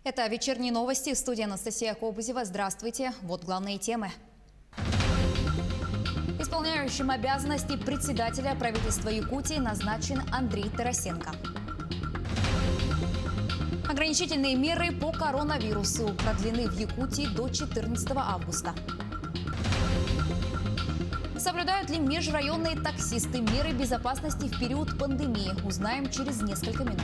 Это вечерние новости. В студии Анастасия Кобызева. Здравствуйте. Вот главные темы. Исполняющим обязанности председателя правительства Якутии назначен Андрей Тарасенко. Ограничительные меры по коронавирусу продлены в Якутии до 14 августа. Соблюдают ли межрайонные таксисты меры безопасности в период пандемии? Узнаем через несколько минут.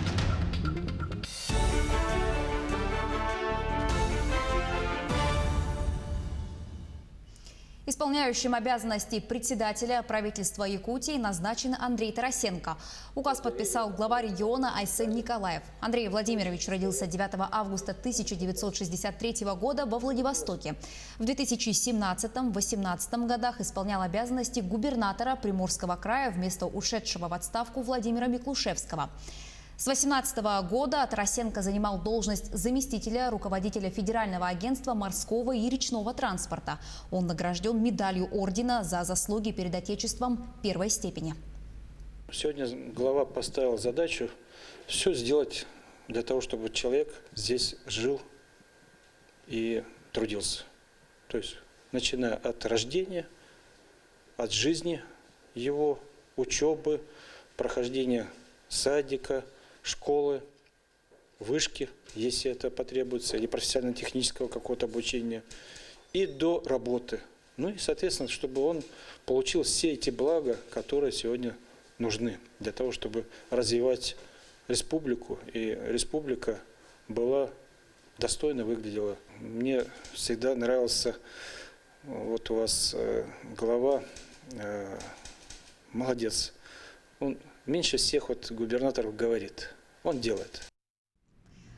Исполняющим обязанности председателя правительства Якутии назначен Андрей Тарасенко. Указ подписал глава региона Айсен Николаев. Андрей Владимирович родился 9 августа 1963 года во Владивостоке. В 2017-2018 годах исполнял обязанности губернатора Приморского края вместо ушедшего в отставку Владимира Миклушевского. С 2018 года Тарасенко занимал должность заместителя руководителя Федерального агентства морского и речного транспорта. Он награжден медалью ордена за заслуги перед Отечеством первой степени. Сегодня глава поставил задачу все сделать для того, чтобы человек здесь жил и трудился. То есть, начиная от рождения, от жизни его, учебы, прохождения садика, школы, вышки, если это потребуется, или профессионально-технического какого-то обучения, и до работы. Ну и, соответственно, чтобы он получил все эти блага, которые сегодня нужны для того, чтобы развивать республику, и республика была достойно выглядела. Мне всегда нравился вот у вас глава, молодец. Он меньше всех губернаторов говорит. Он делает.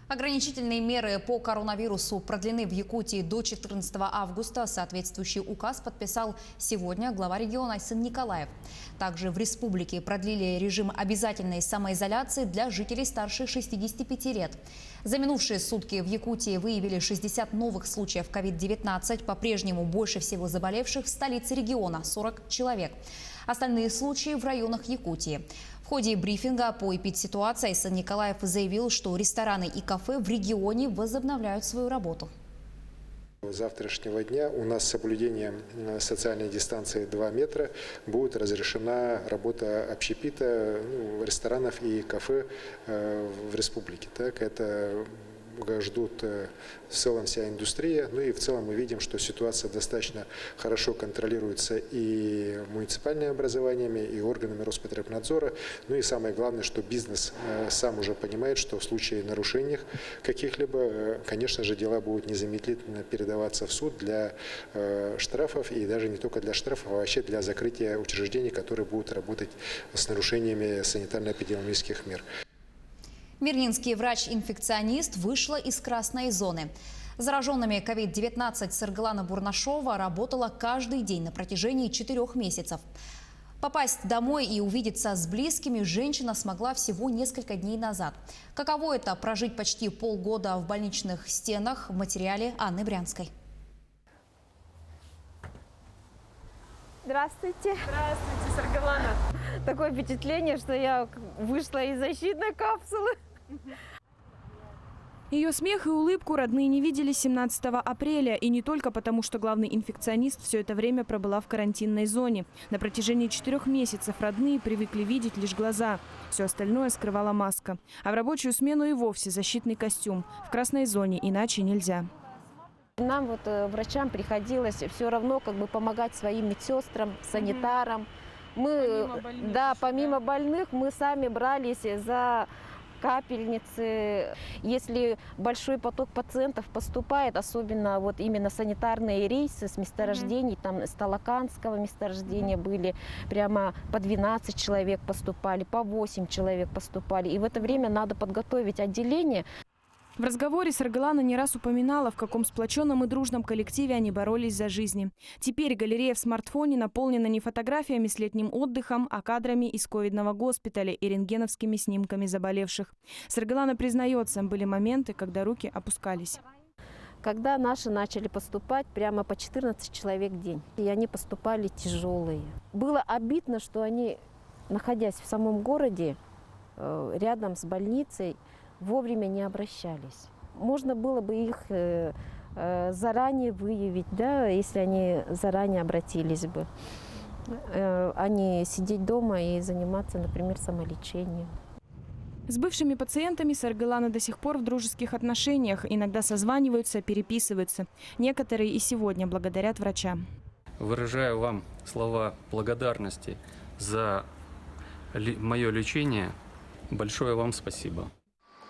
Ограничительные меры по коронавирусу продлены в Якутии до 14 августа. Соответствующий указ подписал сегодня глава региона Айсен Николаев. Также в республике продлили режим обязательной самоизоляции для жителей старше 65 лет. За минувшие сутки в Якутии выявили 60 новых случаев COVID-19. По-прежнему больше всего заболевших в столице региона – 40 человек. Остальные случаи в районах Якутии. В ходе брифинга по эпидситуации Айсен Николаев заявил, что рестораны и кафе в регионе возобновляют свою работу. С завтрашнего дня у нас с соблюдением социальной дистанции 2 метра будет разрешена работа общепита, ресторанов и кафе в республике. Так, это ждут в целом вся индустрия. Ну и в целом мы видим, что ситуация достаточно хорошо контролируется и муниципальными образованиями, и органами Роспотребнадзора. Ну и самое главное, что бизнес сам уже понимает, что в случае нарушений каких-либо, конечно же, дела будут незамедлительно передаваться в суд для штрафов, и даже не только для штрафов, а вообще для закрытия учреждений, которые будут работать с нарушениями санитарно-эпидемиологических мер. Мирнинский врач-инфекционист вышла из красной зоны. Зараженными COVID-19 Саргалана Бурнашова работала каждый день на протяжении 4 месяцев. Попасть домой и увидеться с близкими женщина смогла всего несколько дней назад. Каково это – прожить почти полгода в больничных стенах, в материале Анны Брянской. Здравствуйте. Здравствуйте, Саргалана. Такое впечатление, что я вышла из защитной капсулы. Ее смех и улыбку родные не видели 17 апреля. И не только потому, что главный инфекционист все это время пробыла в карантинной зоне. На протяжении 4 месяцев родные привыкли видеть лишь глаза. Все остальное скрывала маска. А в рабочую смену и вовсе защитный костюм. В красной зоне иначе нельзя. Нам, врачам, приходилось все равно помогать своим медсестрам, санитарам. Помимо больных, мы сами брались за капельницы. Если большой поток пациентов поступает, особенно именно санитарные рейсы с месторождений, там с Талаканского месторождения были прямо по 12 человек поступали, по 8 человек поступали. И в это время надо подготовить отделение. В разговоре Саргалана не раз упоминала, в каком сплоченном и дружном коллективе они боролись за жизни. Теперь галерея в смартфоне наполнена не фотографиями с летним отдыхом, а кадрами из ковидного госпиталя и рентгеновскими снимками заболевших. Саргалана признается, были моменты, когда руки опускались. Когда наши начали поступать, прямо по 14 человек в день. И они поступали тяжелые. Было обидно, что они, находясь в самом городе, рядом с больницей, вовремя не обращались. Можно было бы их заранее выявить, да, если они заранее обратились бы, а не сидеть дома и заниматься, например, самолечением. С бывшими пациентами Саргылана до сих пор в дружеских отношениях. Иногда созваниваются, переписываются. Некоторые и сегодня благодарят врача. Выражаю вам слова благодарности за мое лечение. Большое вам спасибо.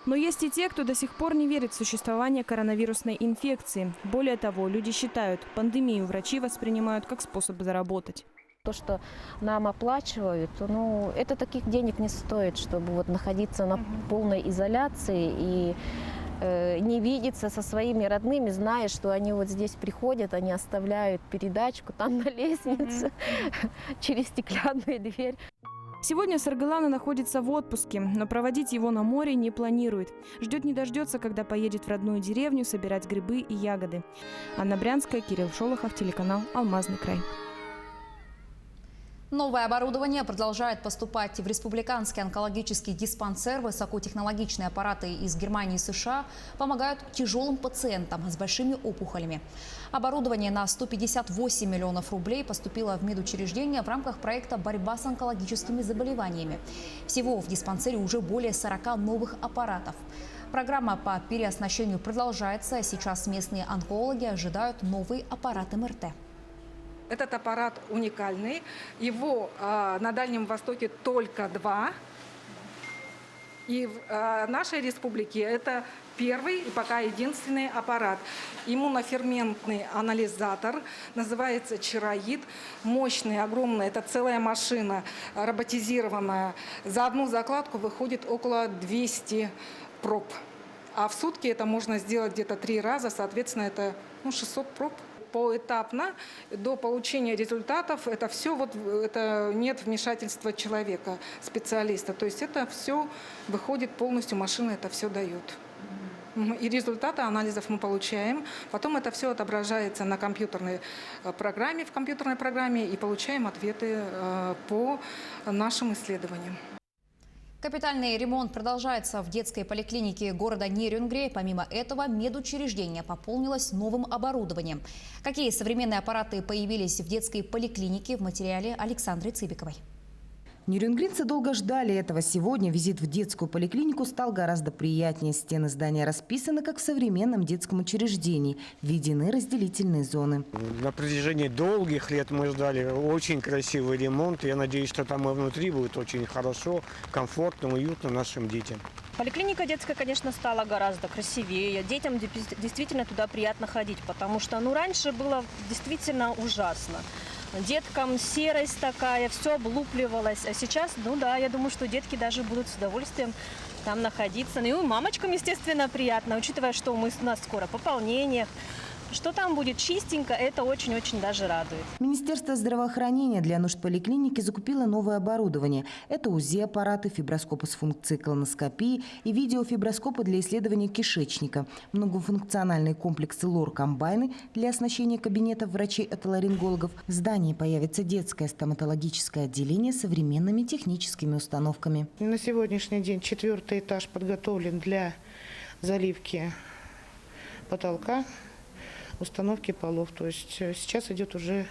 Но есть и те, кто до сих пор не верит в существование коронавирусной инфекции. Более того, люди считают, пандемию врачи воспринимают как способ заработать. То, что нам оплачивают, ну, это таких денег не стоит, чтобы вот находиться на полной изоляции и не видеться со своими родными, зная, что они вот здесь приходят, они оставляют передачку там на лестнице через стеклянную дверь. Сегодня Саргылана находится в отпуске, но проводить его на море не планирует. Ждет не дождется, когда поедет в родную деревню собирать грибы и ягоды. Анна Брянская, Кирилл Шолохов, телеканал «Алмазный край». Новое оборудование продолжает поступать в республиканский онкологический диспансер. Высокотехнологичные аппараты из Германии и США помогают тяжелым пациентам с большими опухолями. Оборудование на 158 миллионов рублей поступило в медучреждение в рамках проекта «Борьба с онкологическими заболеваниями». Всего в диспансере уже более 40 новых аппаратов. Программа по переоснащению продолжается. Сейчас местные онкологи ожидают новый аппарат МРТ. Этот аппарат уникальный. Его на Дальнем Востоке только 2. И в нашей республике это первый и пока единственный аппарат. Иммуноферментный анализатор, называется Чароид. Мощный, огромный, это целая машина, роботизированная. За одну закладку выходит около 200 проб. А в сутки это можно сделать где-то 3 раза, соответственно, это 600 проб. Поэтапно до получения результатов это все это нет вмешательства человека, специалиста. То есть это все выходит полностью, машина это все дает. И результаты анализов мы получаем. Потом это все отображается на компьютерной программе, в компьютерной программе и получаем ответы по нашим исследованиям. Капитальный ремонт продолжается в детской поликлинике города Нерюнгри. Помимо этого, медучреждение пополнилось новым оборудованием. Какие современные аппараты появились в детской поликлинике, в материале Александры Цыбиковой. Нерюнгринцы долго ждали этого. Сегодня визит в детскую поликлинику стал гораздо приятнее. Стены здания расписаны, как в современном детском учреждении. Введены разделительные зоны. На протяжении долгих лет мы ждали очень красивый ремонт. Я надеюсь, что там и внутри будет очень хорошо, комфортно, уютно нашим детям. Поликлиника детская, конечно, стала гораздо красивее. Детям действительно туда приятно ходить, потому что раньше было действительно ужасно. Деткам серость такая, все облупливалось. А сейчас, я думаю, что детки даже будут с удовольствием там находиться. Ну и мамочкам, естественно, приятно, учитывая, что у нас скоро пополнение. Что там будет чистенько, это очень-очень даже радует. Министерство здравоохранения для нужд поликлиники закупило новое оборудование. Это УЗИ-аппараты, фиброскопы с функцией колоноскопии и видеофиброскопы для исследования кишечника, многофункциональные комплексы лор-комбайны для оснащения кабинетов врачей-отоларингологов. В здании появится детское стоматологическое отделение с современными техническими установками. На сегодняшний день 4-й этаж подготовлен для заливки потолка, установки полов. То есть сейчас идет уже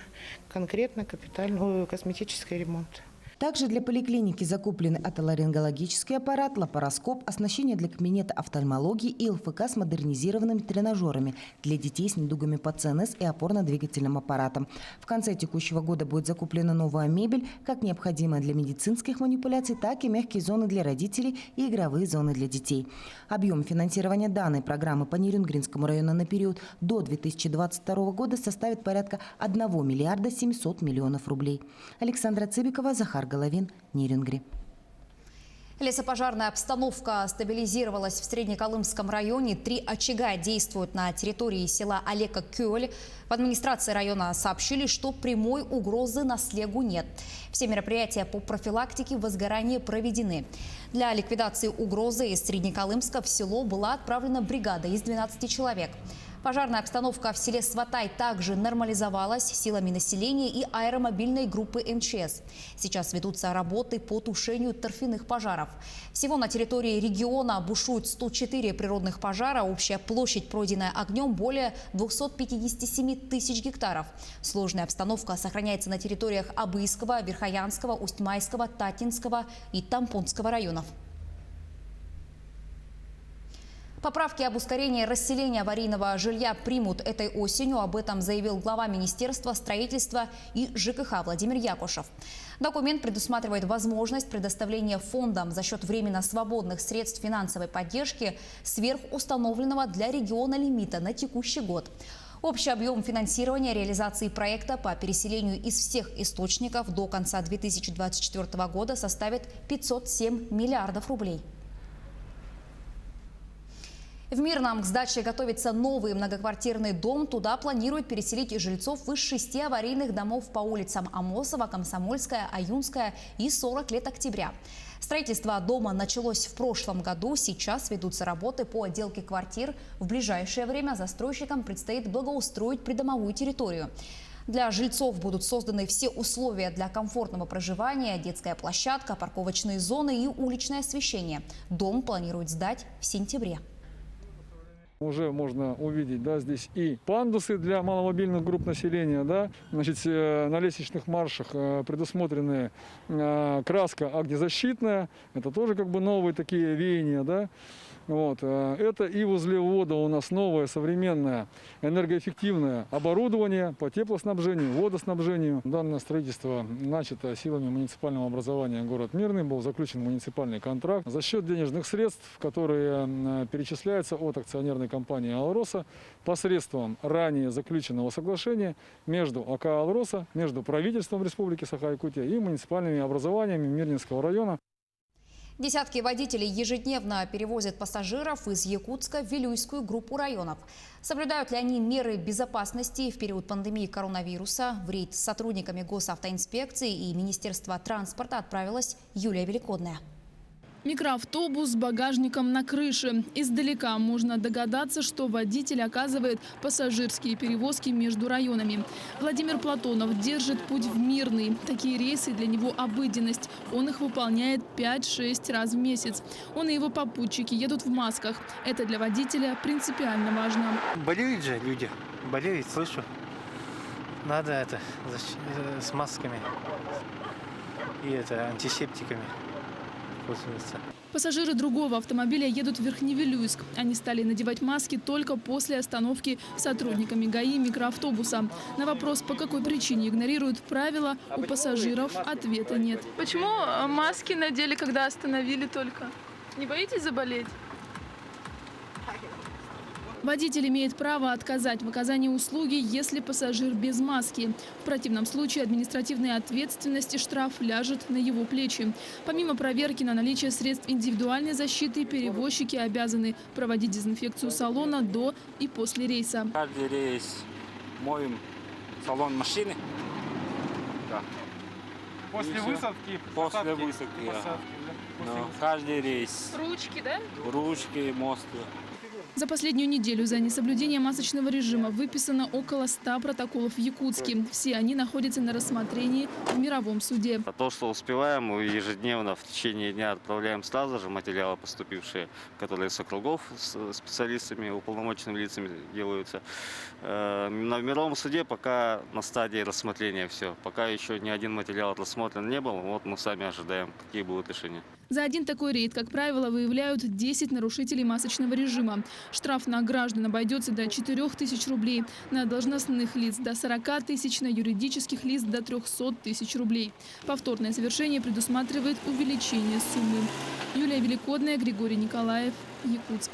конкретно капитальный косметический ремонт. Также для поликлиники закуплены отоларингологический аппарат, лапароскоп, оснащение для кабинета офтальмологии и ЛФК с модернизированными тренажерами для детей с недугами по ЦНС и опорно-двигательным аппаратом. В конце текущего года будет закуплена новая мебель, как необходимая для медицинских манипуляций, так и мягкие зоны для родителей и игровые зоны для детей. Объем финансирования данной программы по Нерюнгринскому району на период до 2022 года составит порядка 1 миллиарда 700 миллионов рублей. Александра Цыбикова, Захар Головин, Нерюнгри. Лесопожарная обстановка стабилизировалась в Среднеколымском районе. 3 очага действуют на территории села Алека-Кёль. В администрации района сообщили, что прямой угрозы на слегу нет. Все мероприятия по профилактике возгорания проведены. Для ликвидации угрозы из Среднеколымска в село была отправлена бригада из 12 человек. Пожарная обстановка в селе Сватай также нормализовалась силами населения и аэромобильной группы МЧС. Сейчас ведутся работы по тушению торфяных пожаров. Всего на территории региона бушуют 104 природных пожара. Общая площадь, пройденная огнем, более 257 тысяч гектаров. Сложная обстановка сохраняется на территориях Абыйского, Верхоянского, Усть-Майского, Татинского и Тампонского районов. Поправки об ускорении расселения аварийного жилья примут этой осенью. Об этом заявил глава Министерства строительства и ЖКХ Владимир Якушев. Документ предусматривает возможность предоставления фондам за счет временно свободных средств финансовой поддержки сверх установленного для региона лимита на текущий год. Общий объем финансирования реализации проекта по переселению из всех источников до конца 2024 года составит 507 миллиардов рублей. В Мирном к сдаче готовится новый многоквартирный дом. Туда планируют переселить жильцов из 6 аварийных домов по улицам Амосова, Комсомольская, Аюнская и 40 лет октября. Строительство дома началось в прошлом году. Сейчас ведутся работы по отделке квартир. В ближайшее время застройщикам предстоит благоустроить придомовую территорию. Для жильцов будут созданы все условия для комфортного проживания: детская площадка, парковочные зоны и уличное освещение. Дом планируют сдать в сентябре. Уже можно увидеть, да, здесь и пандусы для маломобильных групп населения, да, значит, на лестничных маршах предусмотрены краска огнезащитная, это тоже как бы новые такие веяния, да. Вот. Это и возле ввода у нас новое современное энергоэффективное оборудование по теплоснабжению, водоснабжению. Данное строительство начато силами муниципального образования город Мирный. Был заключен муниципальный контракт. За счет денежных средств, которые перечисляются от акционерной компании «Алроса», посредством ранее заключенного соглашения между АК «Алроса», между правительством Республики Саха-Якутия и муниципальными образованиями Мирнинского района. Десятки водителей ежедневно перевозят пассажиров из Якутска в Вилюйскую группу районов. Соблюдают ли они меры безопасности в период пандемии коронавируса? В рейд с сотрудниками госавтоинспекции и Министерства транспорта отправилась Юлия Великодная. Микроавтобус с багажником на крыше. Издалека можно догадаться, что водитель оказывает пассажирские перевозки между районами. Владимир Платонов держит путь в Мирный. Такие рейсы для него обыденность. Он их выполняет 5-6 раз в месяц. Он и его попутчики едут в масках. Это для водителя принципиально важно. Болеют же люди. Болеют, слышу. Надо это с масками и антисептиками. Пассажиры другого автомобиля едут в Верхневилюйск. Они стали надевать маски только после остановки сотрудниками ГАИ микроавтобуса. На вопрос, по какой причине игнорируют правила, у пассажиров ответа нет. Почему маски надели, когда остановили только? Не боитесь заболеть? Водитель имеет право отказать в оказании услуги, если пассажир без маски. В противном случае административная ответственность и штраф ляжет на его плечи. Помимо проверки на наличие средств индивидуальной защиты, перевозчики обязаны проводить дезинфекцию салона до и после рейса. Каждый рейс моем салон машины. Да. После высадки? После высадки, да. Каждый рейс. Ручки, да? Ручки, мосты. За последнюю неделю за несоблюдение масочного режима выписано около 100 протоколов в Якутске. Все они находятся на рассмотрении в мировом суде. То, что успеваем, мы ежедневно в течение дня отправляем сразу же материалы, поступившие, которые с округов с специалистами, уполномоченными лицами делаются. В мировом суде пока на стадии рассмотрения все. Пока еще ни один материал рассмотрен не был. Вот мы сами ожидаем, какие будут решения. За один такой рейд, как правило, выявляют 10 нарушителей масочного режима. Штраф на граждан обойдется до 4000 рублей, на должностных лиц до 40 тысяч, на юридических лиц до 300 тысяч рублей. Повторное совершение предусматривает увеличение суммы. Юлия Великодная, Григорий Николаев, Якутск.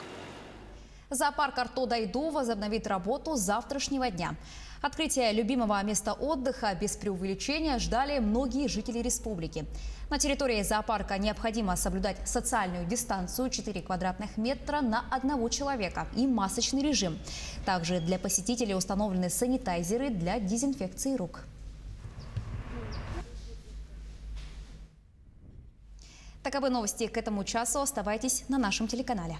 Зоопарк Арто-Дайду возобновит работу с завтрашнего дня. Открытие любимого места отдыха без преувеличения ждали многие жители республики. На территории зоопарка необходимо соблюдать социальную дистанцию 4 квадратных метра на одного человека и масочный режим. Также для посетителей установлены санитайзеры для дезинфекции рук. Таковы новости к этому часу. Оставайтесь на нашем телеканале.